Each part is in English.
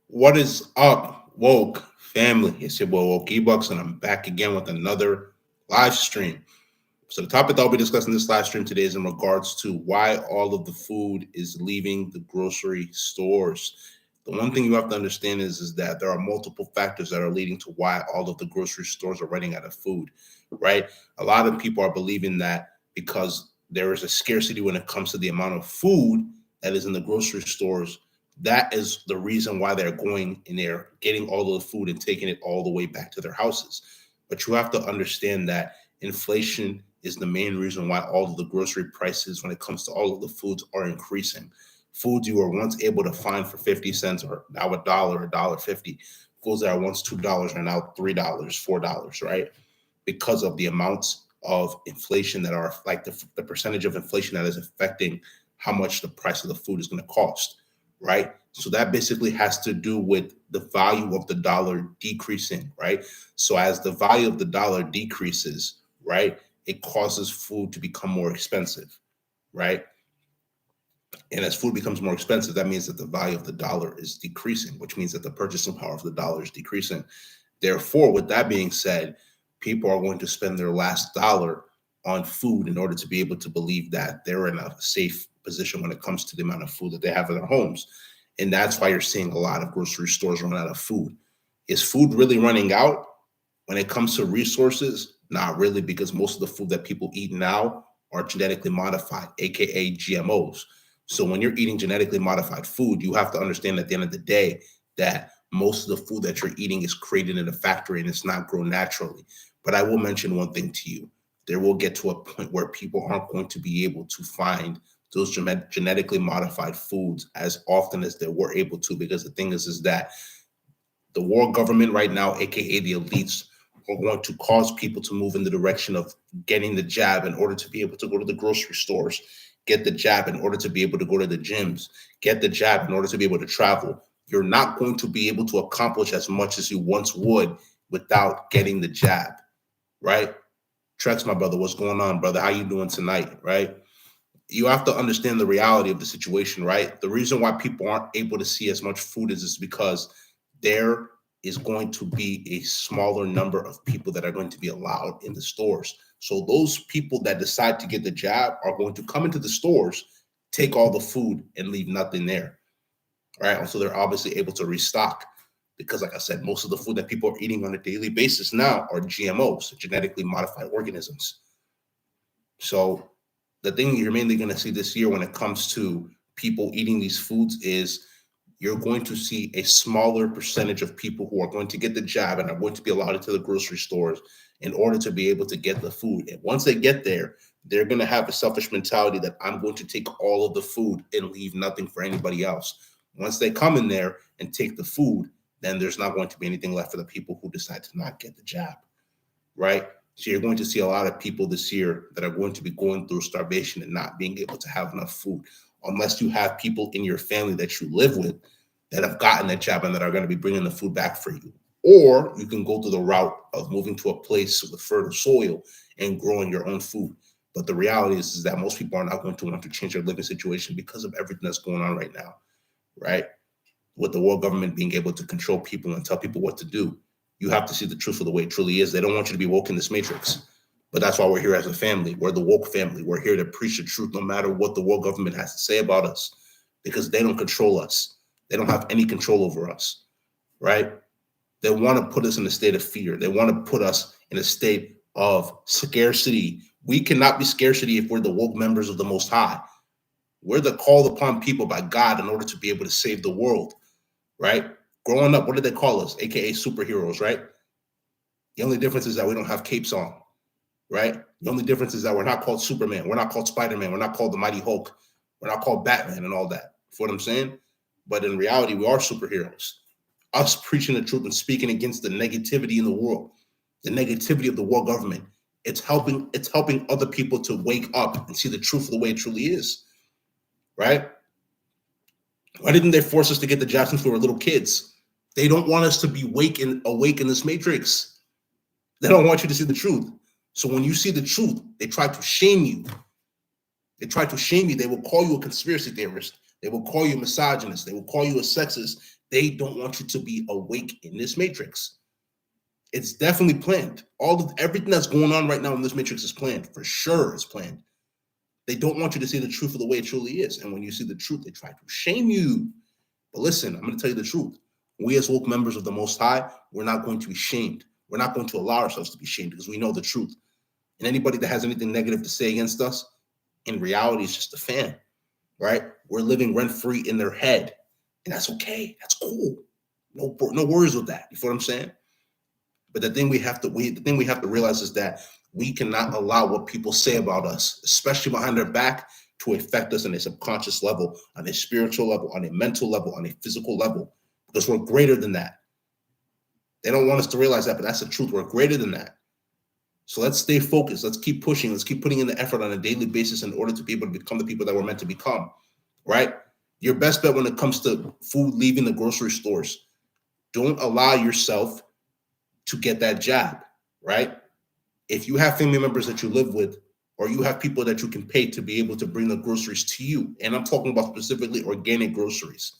What is up, woke family? It's your boy Woke Ebucks, and I'm back again with another live stream. So the topic that I'll be discussing this live stream today is in regards to why all of the food is leaving the grocery stores. The one thing you have to understand is that there are multiple factors that are leading to why all of the grocery stores are running out of food, right? A lot of people are believing that because there is a scarcity when it comes to the amount of food that is in the grocery stores, that is the reason why they're going and they're getting all of the food and taking it all the way back to their houses. But you have to understand that inflation is the main reason why all of the grocery prices, when it comes to all of the foods, are increasing. Foods you were once able to find for 50 cents are now a dollar 50. Foods that are once $2 are now $3, $4, right? Because of the amounts of inflation that are like the percentage of inflation that is affecting how much the price of the food is going to cost, right? So that basically has to do with the value of the dollar decreasing, right? So as the value of the dollar decreases, right, it causes food to become more expensive, right? And as food becomes more expensive, that means that the value of the dollar is decreasing, which means that the purchasing power of the dollar is decreasing. Therefore, with that being said, people are going to spend their last dollar on food in order to be able to believe that they're in a safe position when it comes to the amount of food that they have in their homes. And that's why you're seeing a lot of grocery stores run out of food. Is food really running out when it comes to resources? Not really, because most of the food that people eat now are genetically modified, aka GMOs. So when you're eating genetically modified food, you have to understand at the end of the day that most of the food that you're eating is created in a factory and it's not grown naturally. But I will mention one thing to you. There will get to a point where people aren't going to be able to find those genetically modified foods as often as they were able to, because the thing is that the world government right now, aka the elites, are going to cause people to move in the direction of getting the jab in order to be able to go to the grocery stores, get the jab in order to be able to go to the gyms, get the jab in order to be able to travel. You're not going to be able to accomplish as much as you once would without getting the jab, right? Trex, my brother, what's going on, brother? How you doing tonight, right? You have to understand the reality of the situation, right? The reason why people aren't able to see as much food is because there is going to be a smaller number of people that are going to be allowed in the stores. So those people that decide to get the jab are going to come into the stores, take all the food, and leave nothing there, right? And so they're obviously able to restock because, like I said, most of the food that people are eating on a daily basis now are GMOs, genetically modified organisms. So the thing you're mainly going to see this year when it comes to people eating these foods is you're going to see a smaller percentage of people who are going to get the jab and are going to be allowed into the grocery stores in order to be able to get the food. And once they get there, they're going to have a selfish mentality that I'm going to take all of the food and leave nothing for anybody else. Once they come in there and take the food, then there's not going to be anything left for the people who decide to not get the jab, right? So you're going to see a lot of people this year that are going to be going through starvation and not being able to have enough food, unless you have people in your family that you live with that have gotten that job and that are going to be bringing the food back for you. Or you can go through the route of moving to a place with fertile soil and growing your own food. But the reality is that most people are not going to want to change their living situation because of everything that's going on right now, right? With the world government being able to control people and tell people what to do. You have to see the truth for the way it truly is. They don't want you to be woke in this matrix. But that's why we're here as a family. We're the woke family. We're here to preach the truth no matter what the world government has to say about us, because they don't control us. They don't have any control over us, right? They want to put us in a state of fear. They want to put us in a state of scarcity. We cannot be scarcity if we're the woke members of the Most High. We're the called upon people by God in order to be able to save the world, right? Growing up, what did they call us? AKA superheroes, right? The only difference is that we don't have capes on, right? The only difference is that we're not called Superman. We're not called Spider-Man. We're not called the Mighty Hulk. We're not called Batman and all that. You know what I'm saying? But in reality, we are superheroes. Us preaching the truth and speaking against the negativity in the world, the negativity of the world government. It's helping other people to wake up and see the truth of the way it truly is, right? Why didn't they force us to get the jab since we were little kids? They don't want us to be awake in this matrix. They don't want you to see the truth. So when you see the truth, they try to shame you. They try to shame you. They will call you a conspiracy theorist. They will call you a misogynist. They will call you a sexist They don't want you to be awake in this matrix. It's definitely planned. Everything that's going on right now in this matrix is planned. For sure, it's planned. They don't want you to see the truth of the way it truly is. And when you see the truth, they try to shame you. But listen, I'm going to tell you the truth. We as woke members of the Most High, we're not going to be shamed. We're not going to allow ourselves to be shamed because we know the truth. And anybody that has anything negative to say against us, in reality, it's just a fan, right? We're living rent-free in their head. And that's okay. That's cool. No worries with that. You feel what I'm saying? But the thing we have to realize is that we cannot allow what people say about us, especially behind our back, to affect us on a subconscious level, on a spiritual level, on a mental level, on a physical level, because we're greater than that. They don't want us to realize that, but that's the truth. We're greater than that. So let's stay focused. Let's keep pushing. Let's keep putting in the effort on a daily basis in order to be able to become the people that we're meant to become, right? Your best bet when it comes to food leaving the grocery stores, don't allow yourself to get that jab, right? If you have family members that you live with, or you have people that you can pay to be able to bring the groceries to you, and I'm talking about specifically organic groceries,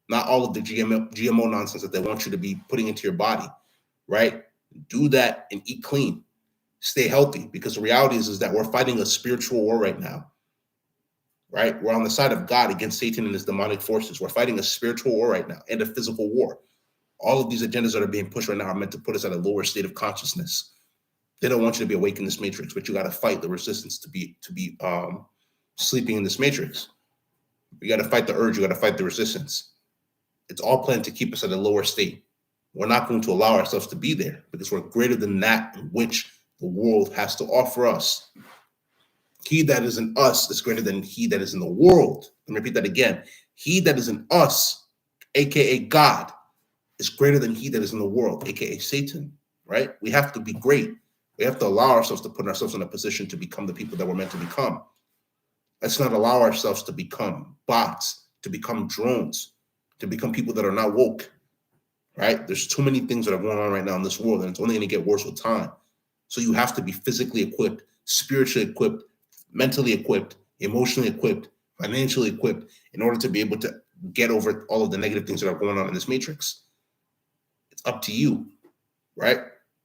not all of the GMO nonsense that they want you to be putting into your body, right? Do that and eat clean. Stay healthy, because the reality is that we're fighting a spiritual war right now, right? We're on the side of God against Satan and his demonic forces. We're fighting a spiritual war right now and a physical war. All of these agendas that are being pushed right now are meant to put us at a lower state of consciousness. They don't want you to be awake in this matrix, but you got to fight the resistance to be sleeping in this matrix. You got to fight the urge. You got to fight the resistance. It's all planned to keep us at a lower state. We're not going to allow ourselves to be there because we're greater than that in which the world has to offer us. He that is in us is greater than he that is in the world. Let me repeat that again. He that is in us, aka God, is greater than he that is in the world, aka Satan, right? We have to be great. We have to allow ourselves to put ourselves in a position to become the people that we're meant to become. Let's not allow ourselves to become bots, to become drones, to become people that are not woke, right? There's too many things that are going on right now in this world, and it's only going to get worse with time. So you have to be physically equipped, spiritually equipped, mentally equipped, emotionally equipped, financially equipped in order to be able to get over all of the negative things that are going on in this matrix. It's up to you, right?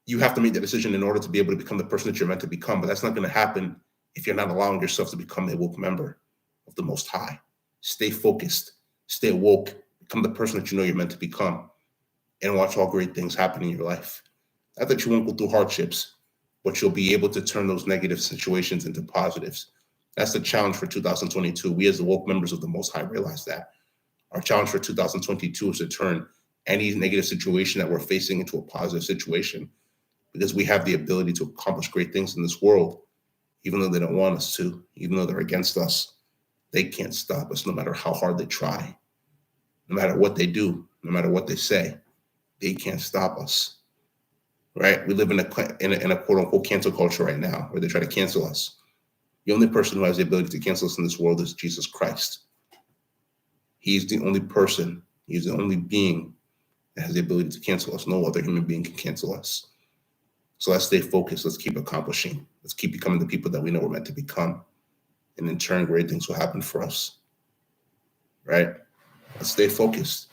You have to make that decision in order to be able to become the person that you're meant to become. But that's not going to happen if you're not allowing yourself to become a woke member of the Most High. Stay focused, stay woke, become the person that you know you're meant to become, and watch all great things happen in your life. Not that you won't go through hardships, but you'll be able to turn those negative situations into positives. That's the challenge for 2022. We as the woke members of the Most High realize that. Our challenge for 2022 is to turn any negative situation that we're facing into a positive situation, because we have the ability to accomplish great things in this world, even though they don't want us to, even though they're against us. They can't stop us no matter how hard they try, no matter what they do, no matter what they say. They can't stop us, right? We live in a quote-unquote cancel culture right now where they try to cancel us. The only person who has the ability to cancel us in this world is Jesus Christ. He's the only person, he's the only being that has the ability to cancel us. No other human being can cancel us. So let's stay focused. Let's keep accomplishing. Let's keep becoming the people that we know we're meant to become. And in turn, great things will happen for us, right? Let's stay focused.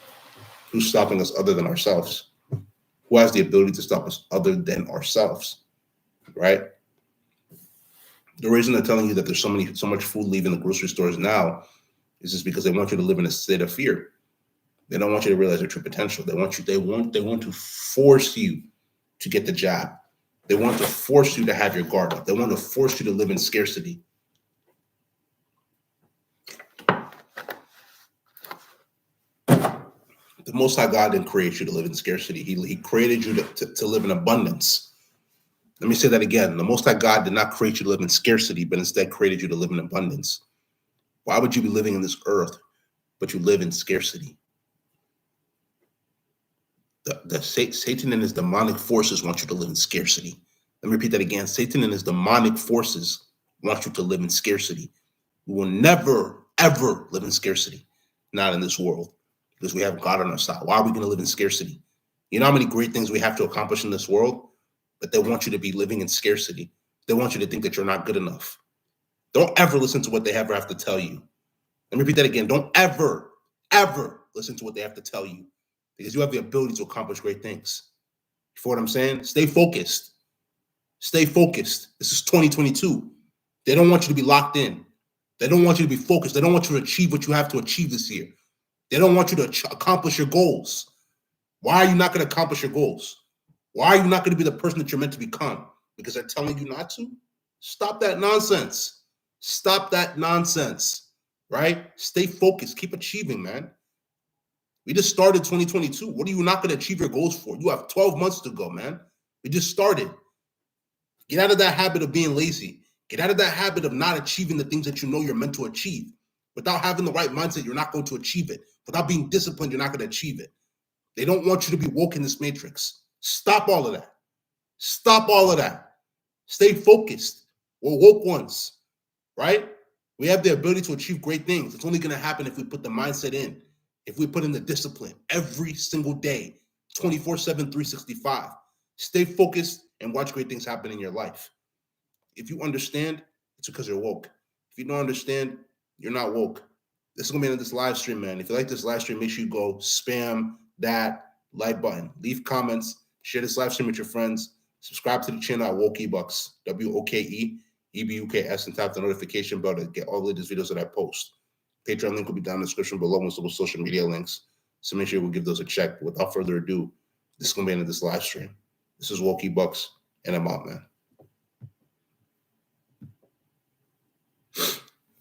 Who's stopping us other than ourselves? Who has the ability to stop us other than ourselves, right? The reason they're telling you that there's so much food leaving the grocery stores now is just because they want you to live in a state of fear. They don't want you to realize your true potential. They want to force you to get the jab. They want to force you to have your guard up. They want to force you to live in scarcity. The Most High God didn't create you to live in scarcity. He created you to live in abundance. Let me say that again. The Most High God did not create you to live in scarcity, but instead created you to live in abundance. Why would you be living in this earth, but you live in scarcity? Satan and his demonic forces want you to live in scarcity. Let me repeat that again. Satan and his demonic forces want you to live in scarcity. We will never, ever live in scarcity. Not in this world, because we have God on our side. Why are we going to live in scarcity? You know how many great things we have to accomplish in this world? But they want you to be living in scarcity. They want you to think that you're not good enough. Don't ever listen to what they ever have to tell you. Let me repeat that again. Don't ever, ever listen to what they have to tell you. because you have the ability to accomplish great things. You feel what I'm saying? Stay focused. Stay focused. This is 2022. They don't want you to be locked in. They don't want you to be focused. They don't want you to achieve what you have to achieve this year. They don't want you to accomplish your goals. Why are you not going to accomplish your goals? Why are you not going to be the person that you're meant to become? Because they're telling you not to? Stop that nonsense. Stop that nonsense, right? Stay focused. Keep achieving, man. We just started 2022. What are you not going to achieve your goals for? You have 12 months to go, man. We just started. Get out of that habit of being lazy. Get out of that habit of not achieving the things that you know you're meant to achieve. Without having the right mindset, you're not going to achieve it. Without being disciplined, you're not going to achieve it. They don't want you to be woke in this matrix. Stop all of that. Stop all of that. Stay focused. We're woke ones, right? We have the ability to achieve great things. It's only going to happen if we put the mindset in, if we put in the discipline every single day, 24/7, 365. Stay focused and watch great things happen in your life. If you understand, it's because you're woke. If you don't understand, you're not woke. This is going to be in this live stream, man. If you like this live stream, make sure you go spam that like button. Leave comments. Share this live stream with your friends. Subscribe to the channel at Woke Ebuks, WOKEEBUKS, and tap the notification bell to get all the latest videos that I post. Patreon link will be down in the description below with some social media links. So make sure we'll give those a check. Without further ado, this is going to be the end of this live stream. This is Woke Ebuks, and I'm out, man.